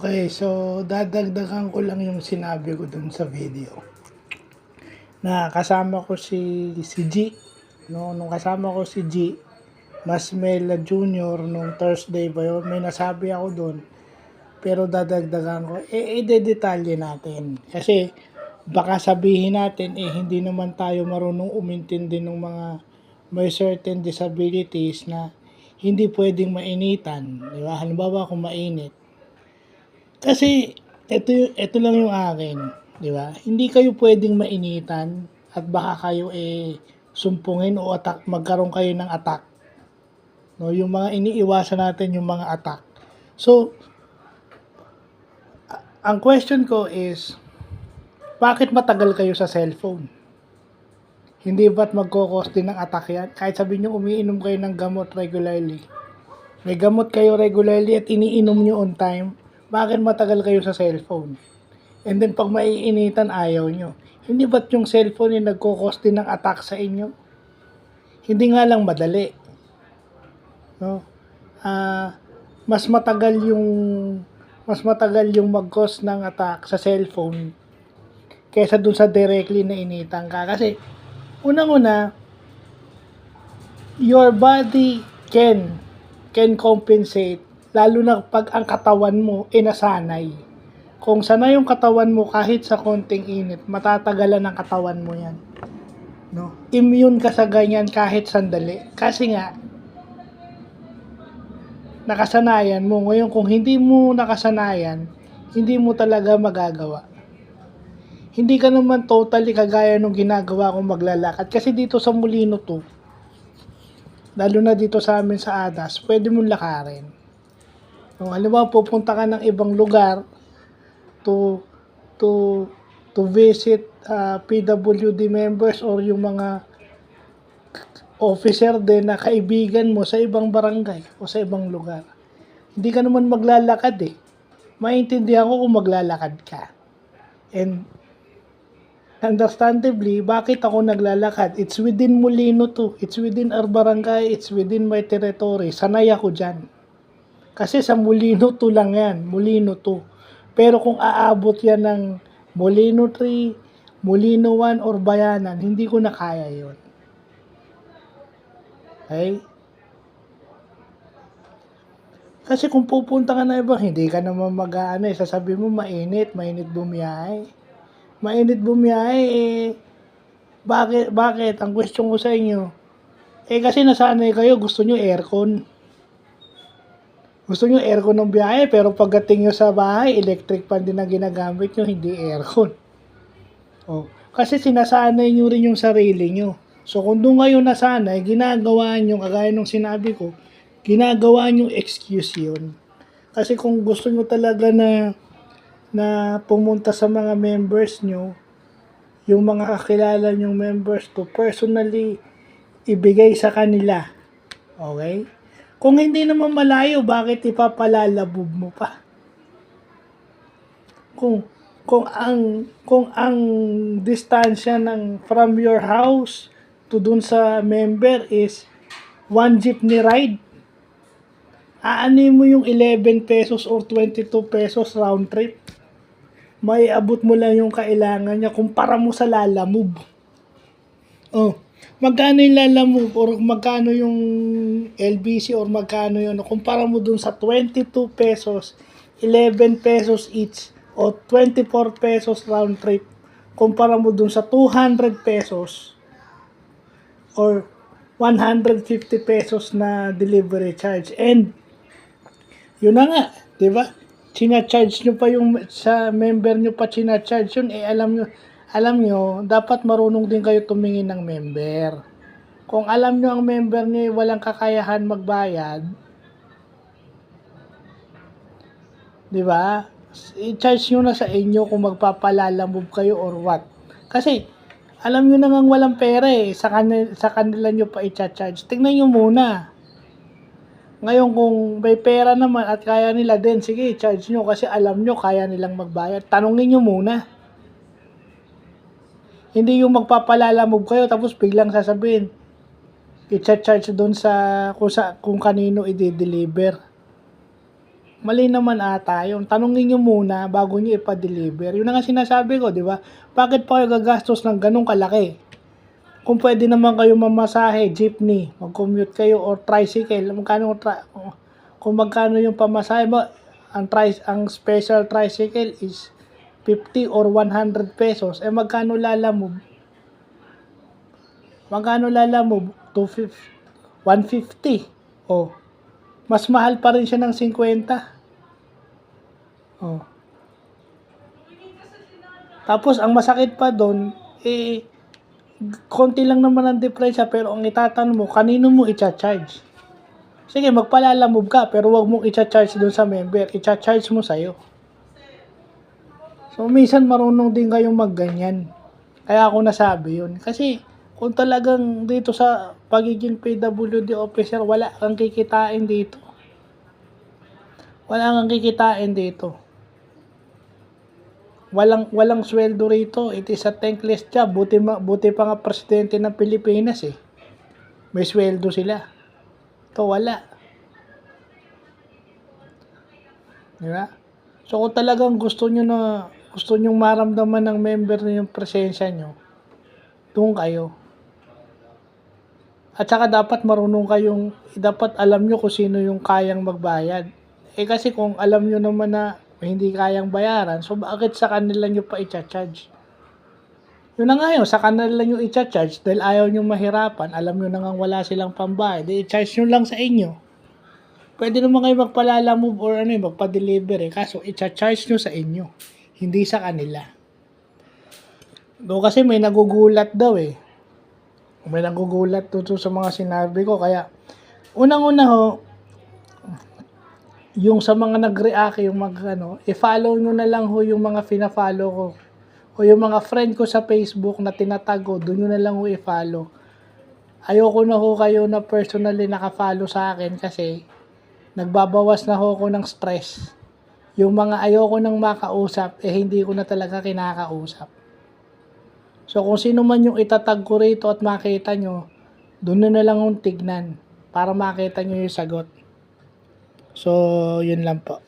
Okay, so dadagdagan ko lang yung sinabi ko dun sa video. Na kasama ko si G, no? Nung kasama ko si G, Masmela Jr. nung Thursday ba yun, may nasabi ako dun. Pero dadagdagan ko, i-detalye natin. Kasi baka sabihin natin, hindi naman tayo marunong umintindi ng mga may certain disabilities na hindi pwedeng mainitan. Di ba? Halimbawa kung mainit. Kasi ito lang yung akin, 'di ba? Hindi kayo pwedeng mainitan at baka kayo sumpungin o magkaroon kayo ng attack. No, yung mga iniiwasan natin yung mga attack. So, ang question ko is bakit matagal kayo sa cellphone? Hindi ba't magkakos din ng attack yan? Kahit sabihin nyo umiinom kayo ng gamot regularly. May gamot kayo regularly at iniinom nyo on time, bakit matagal kayo sa cellphone? And then pag maiinitan, ayaw nyo. Hindi ba't yung cellphone yung nagkakos din ng attack sa inyo? Hindi nga lang madali. No? Mas matagal yung mag-cause ng attack sa cellphone kaysa dun sa directly na initan ka. Kasi, unang-una, your body can compensate, lalo na pag ang katawan mo nasanay. Kung sanay yung katawan mo kahit sa konting init, matatagalan ng katawan mo yan. No? Immune ka sa ganyan kahit sandali. Kasi nga, nakasanayan mo. Ngayon, kung hindi mo nakasanayan, hindi mo talaga magagawa. Hindi ka naman totally kagaya nung ginagawa kong maglalakad. Kasi dito sa Molino to, lalo na dito sa amin sa Adas, pwede mong lakarin. Kung halimbawa pupunta ka ng ibang lugar to visit PWD members or yung mga officer din na kaibigan mo sa ibang barangay o sa ibang lugar. Hindi ka naman maglalakad Maintindihan ko kung maglalakad ka. And understandably, bakit ako naglalakad? It's within Molino to. It's within our barangay. It's within my territory. Sanay ako dyan. Kasi sa Molino to lang yan. Molino to. Pero kung aabot yan ng Molino 3, Molino 1, or Bayanan, hindi ko na kaya yun. Okay? Kasi kung pupunta ka na iba, hindi ka naman sasabihin mo mainit bumiyahe. Mainit bumiyahe, bakit? Ang question ko sa inyo, kasi nasanay kayo, gusto nyo aircon. Gusto nyo aircon ng biyahe, pero pagdating nyo sa bahay, electric fan din ang ginagamit nyo, hindi aircon. Kasi sinasanay nyo rin yung sarili nyo. So kung doon kayo nasanay, ginagawa nyo, kagaya nung sinabi ko, ginagawa nyo excuse yun. Kasi kung gusto nyo talaga na pumunta sa mga members nyo, yung mga kakilala nyong members to personally ibigay sa kanila. Okay? Kung hindi naman malayo, bakit ipapalalabog mo pa? Kung ang distansya ng from your house to dun sa member is 1 jeepney ride, aanin mo yung 11 pesos or 22 pesos round trip. May abot mo lang yung kailangan niya kumpara mo sa Lalamove. Magkano yung Lalamove or magkano yung LBC or magkano yun? Kumpara mo dun sa 22 pesos, 11 pesos each o 24 pesos round trip. Kumpara mo dun sa 200 pesos or 150 pesos na delivery charge. And yun na nga, di ba? China-charge nyo pa yung sa member nyo pa china-charge yun, alam nyo, dapat marunong din kayo tumingin ng member. Kung alam nyo ang member nyo walang kakayahan magbayad, di ba? I-charge nyo na sa inyo kung magpapalalamove kayo or what. Kasi, alam nyo na nga walang pera sa kanila nyo pa i-charge. Tingnan nyo muna. Ngayon kung may pera naman at kaya nila din, sige, charge nyo kasi alam nyo kaya nilang magbayad. Tanungin nyo muna. Hindi yung magpapalalamove kayo tapos biglang sasabihin, i-charge doon kung kanino i-deliver. Mali naman ata yun. Tanungin nyo muna bago nyo ipa-deliver. Yun na nga sinasabi ko, di ba? Bakit pa kayo gagastos ng ganong kalaki? Kung pwede naman kayo mamasahe, jeepney, mag-commute kayo, or tricycle, kung magkano yung pamasahe mo, ang special tricycle is 50 or 100 pesos, eh magkano lalamove? Magkano lalamove? 250, 150. Oh, mas mahal pa rin siya ng 50. Oh. Tapos, ang masakit pa doon, eh, konti lang naman ang diferensya, pero ang itatanong mo, kanino mo i-charge? Sige, magpalalamove ka, pero wag mong i-charge doon sa member, i-charge mo sa'yo. So, minsan marunong din kayong magganyan. Kaya ako nasabi yun. Kasi, kung talagang dito sa pagiging PWD officer, wala kang kikitain dito. Wala kang kikitain dito. Walang sweldo rito. It is a thankless job. Buti pa nga presidente ng Pilipinas eh. May sweldo sila. Ito wala. Diba? So kung talagang gusto nyo maramdaman ng member niyo yung presensya nyo, doon kayo. At saka dapat dapat alam nyo kung sino yung kayang magbayad. Eh kasi kung alam nyo naman na hindi kayang bayaran, so bakit sa kanila nyo pa i-charge? Yun na nga yun, sa kanila nyo i-charge dahil ayaw nyo mahirapan, alam nyo na nga wala silang pambayad, i-charge nyo lang sa inyo. Pwede naman kayo magpalalamove or magpa-deliver kaso i-charge nyo sa inyo, hindi sa kanila. Kasi may nagugulat daw eh. May nagugulat dito sa mga sinabi ko, kaya unang-una yung sa mga nag-react, yung i-follow nyo na lang yung mga fina-follow ko. O yung mga friend ko sa Facebook na tinatag ko, doon nyo na lang i-follow. Ayoko na kayo na personally naka-follow sa akin kasi nagbabawas na ako ng stress. Yung mga ayoko nang makausap, hindi ko na talaga kinakausap. So kung sino man yung itatag ko rito at makita nyo, doon na lang tignan para makita nyo yung sagot. So, yun lang po.